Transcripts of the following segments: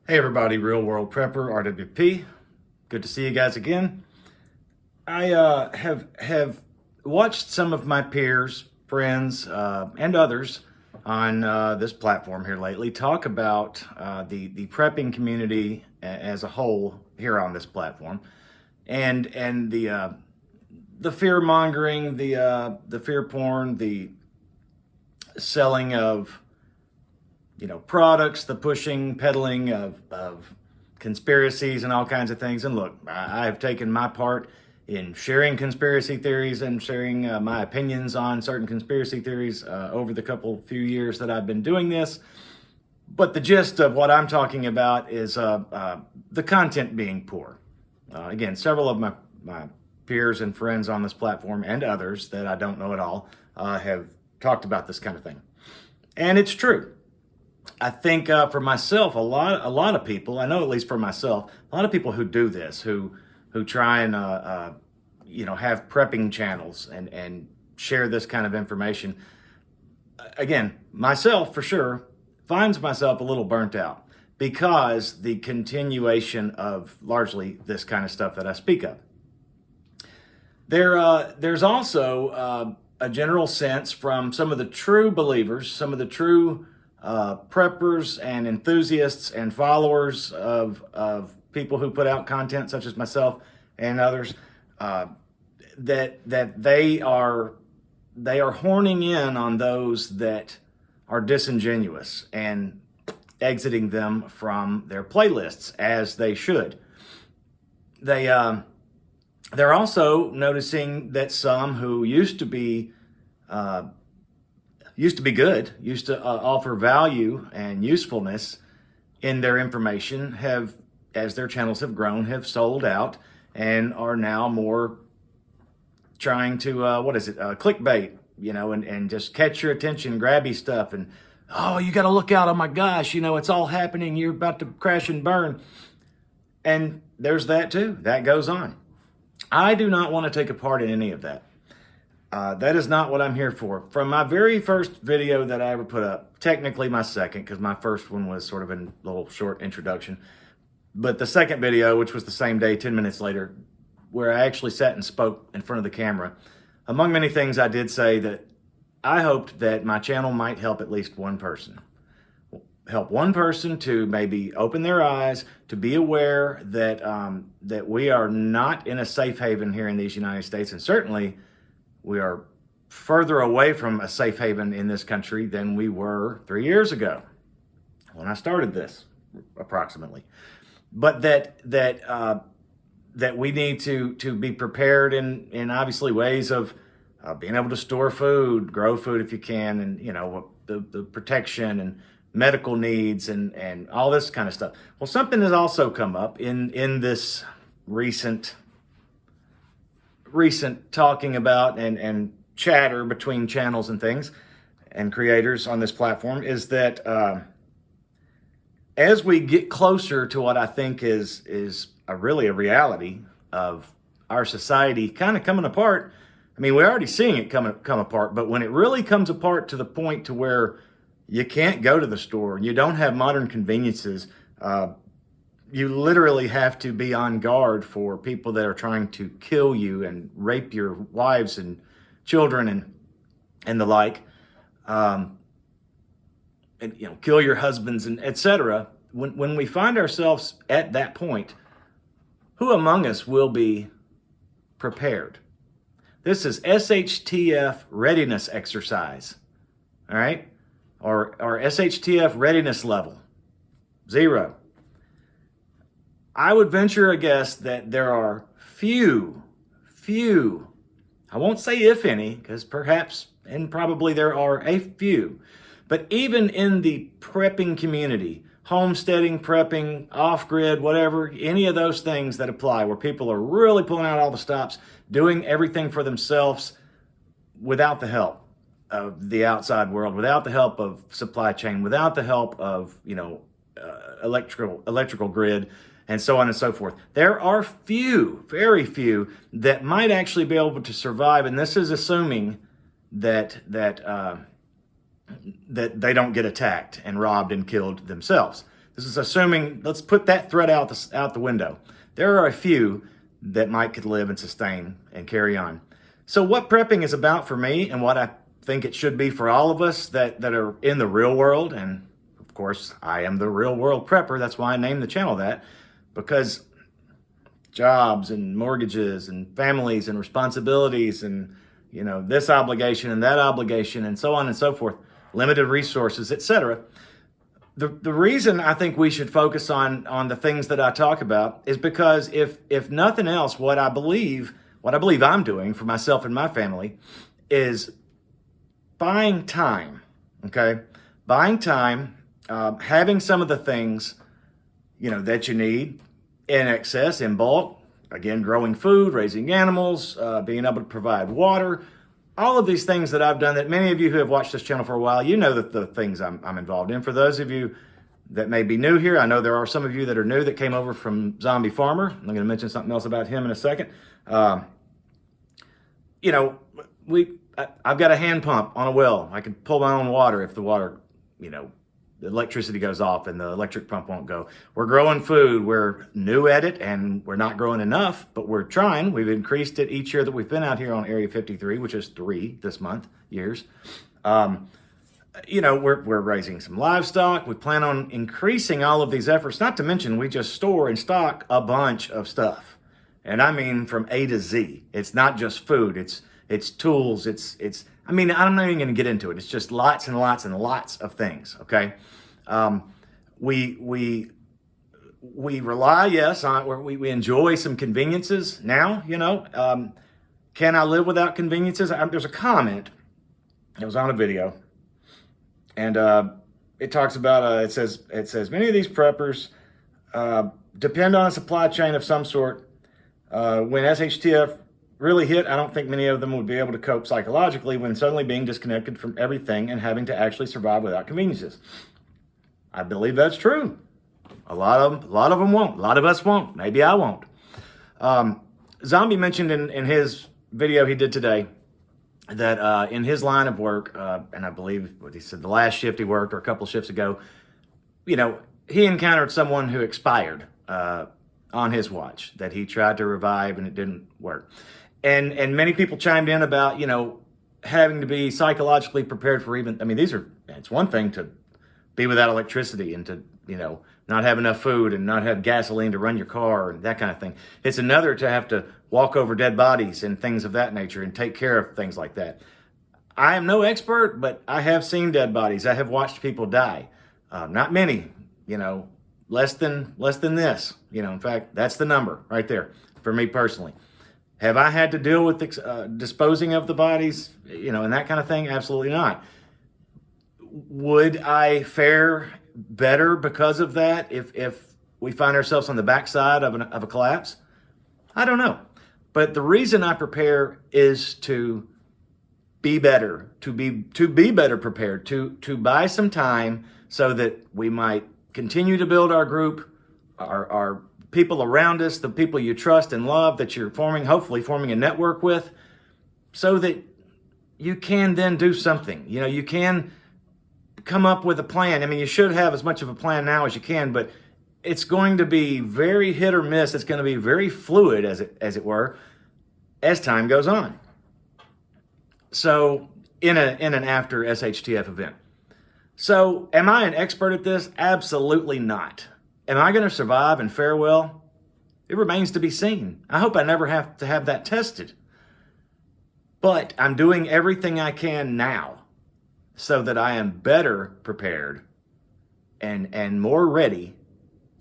Hey everybody, Real World Prepper, RWP. Good to see you guys again. I have watched some of my peers, friends, and others on this platform here lately talk about the prepping community as a whole here on this platform, and the fear mongering, the fear porn, the selling of products, the pushing, peddling of conspiracies and all kinds of things. And look, I have taken my part in sharing conspiracy theories and sharing my opinions on certain conspiracy theories over the few years that I've been doing this. But the gist of what I'm talking about is the content being poor. Again, several of my peers and friends on this platform and others that I don't know at all have talked about this kind of thing. And it's true. I think for myself, a lot of people, I know at least for myself, a lot of people who do this, who try and have prepping channels and share this kind of information. Again, myself for sure finds myself a little burnt out because the continuation of largely this kind of stuff that I speak of. There's also a general sense from some of the true believers, some of the true preppers and enthusiasts and followers of people who put out content such as myself and others, that they are horning in on those that are disingenuous and exiting them from their playlists as they should. They're also noticing that some who used to be good, used to offer value and usefulness in their information, have, as their channels have grown, have sold out and are now more trying to, clickbait, and just catch your attention, grabby stuff. And, oh, you got to look out. Oh my gosh, it's all happening. You're about to crash and burn. And there's that too. That goes on. I do not want to take a part in any of that. That is not what I'm here for. From my very first video that I ever put up, technically my second, because my first one was sort of a little short introduction, but the second video, which was the same day, 10 minutes later, where I actually sat and spoke in front of the camera, among many things I did say that I hoped that my channel might help at least one person. Help one person to maybe open their eyes, to be aware that, that we are not in a safe haven here in these United States, and certainly we are further away from a safe haven in this country than we were 3 years ago when I started this, approximately. But that we need to be prepared in obviously ways of being able to store food, grow food if you can, and the protection and medical needs and all this kind of stuff. Well, something has also come up in this recent talking about and chatter between channels and things and creators on this platform is that as we get closer to what I think is really a reality of our society kind of coming apart. I mean, we're already seeing it come apart, but when it really comes apart to the point to where you can't go to the store, you don't have modern conveniences, you literally have to be on guard for people that are trying to kill you and rape your wives and children and the like, and kill your husbands and etc. When we find ourselves at that point, who among us will be prepared? This is SHTF Readiness exercise, all right, or SHTF Readiness level 0. I would venture a guess that there are few, I won't say if any, because perhaps and probably there are a few, but even in the prepping community, homesteading, prepping, off-grid, whatever, any of those things that apply, where people are really pulling out all the stops, doing everything for themselves without the help of the outside world, without the help of supply chain, without the help of, electrical grid, and so on and so forth. There are few, very few, that might actually be able to survive, and this is assuming that they don't get attacked and robbed and killed themselves. This is assuming, let's put that threat out the window. There are a few that could live and sustain and carry on. So what prepping is about for me, and what I think it should be for all of us that are in the real world, and of course I am the real world prepper, that's why I named the channel that, because jobs and mortgages and families and responsibilities and this obligation and that obligation and so on and so forth, limited resources, etc. The reason I think we should focus on the things that I talk about is because if nothing else, what I believe I'm doing for myself and my family is buying time, okay? Buying time, having some of the things, that you need in excess, in bulk. Again, growing food, raising animals, being able to provide water, all of these things that I've done that many of you who have watched this channel for a while, that the things I'm involved in. For those of you that may be new here, I know there are some of you that are new that came over from Zombie Farmer. I'm going to mention something else about him in a second. I've got a hand pump on a well. I can pull my own water if the water, the electricity goes off and the electric pump won't go. We're growing food. We're new at it, and we're not growing enough, but we're trying. We've increased it each year that we've been out here on Area 53, which is 3 this month, years. We're raising some livestock. We plan on increasing all of these efforts, not to mention we just store and stock a bunch of stuff. And I mean from A to Z. It's not just food. It's tools. I'm not even going to get into it. It's just lots and lots and lots of things, okay? We rely, yes, on, we enjoy some conveniences now, Can I live without conveniences? There's a comment. It was on a video. And it talks about, it says, many of these preppers depend on a supply chain of some sort. When SHTF really hit, I don't think many of them would be able to cope psychologically when suddenly being disconnected from everything and having to actually survive without conveniences. I believe that's true. A lot of them won't. A lot of us won't. Maybe I won't. Zombie mentioned in his video he did today that in his line of work, and I believe what he said, the last shift he worked or a couple shifts ago, he encountered someone who expired on his watch that he tried to revive and it didn't work. And many people chimed in about, having to be psychologically prepared for it's one thing to be without electricity and to, not have enough food and not have gasoline to run your car and that kind of thing. It's another to have to walk over dead bodies and things of that nature and take care of things like that. I am no expert, but I have seen dead bodies. I have watched people die. Not many, less than this. In fact, that's the number right there for me personally. Have I had to deal with disposing of the bodies, and that kind of thing? Absolutely not. Would I fare better because of that if we find ourselves on the backside of a collapse? I don't know. But the reason I prepare is to be better, to be better prepared, to buy some time so that we might continue to build our group, our people around us, the people you trust and love that you're hopefully forming a network with, so that you can then do something. You can come up with a plan. You should have as much of a plan now as you can, but it's going to be very hit or miss. It's going to be very fluid, as it were, as time goes on. So in an after SHTF event. So am I an expert at this? Absolutely not. Am I going to survive and fare well? It remains to be seen. I hope I never have to have that tested. But I'm doing everything I can now so that I am better prepared and more ready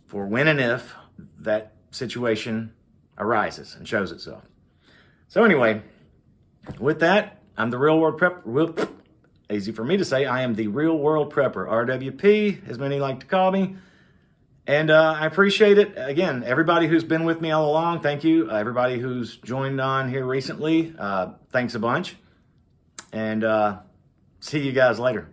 for when and if that situation arises and shows itself. So anyway, with that, I'm the Real World Prepper. Easy for me to say, I am the Real World Prepper, RWP, as many like to call me. And I appreciate it. Again, everybody who's been with me all along, thank you. Everybody who's joined on here recently, thanks a bunch. And see you guys later.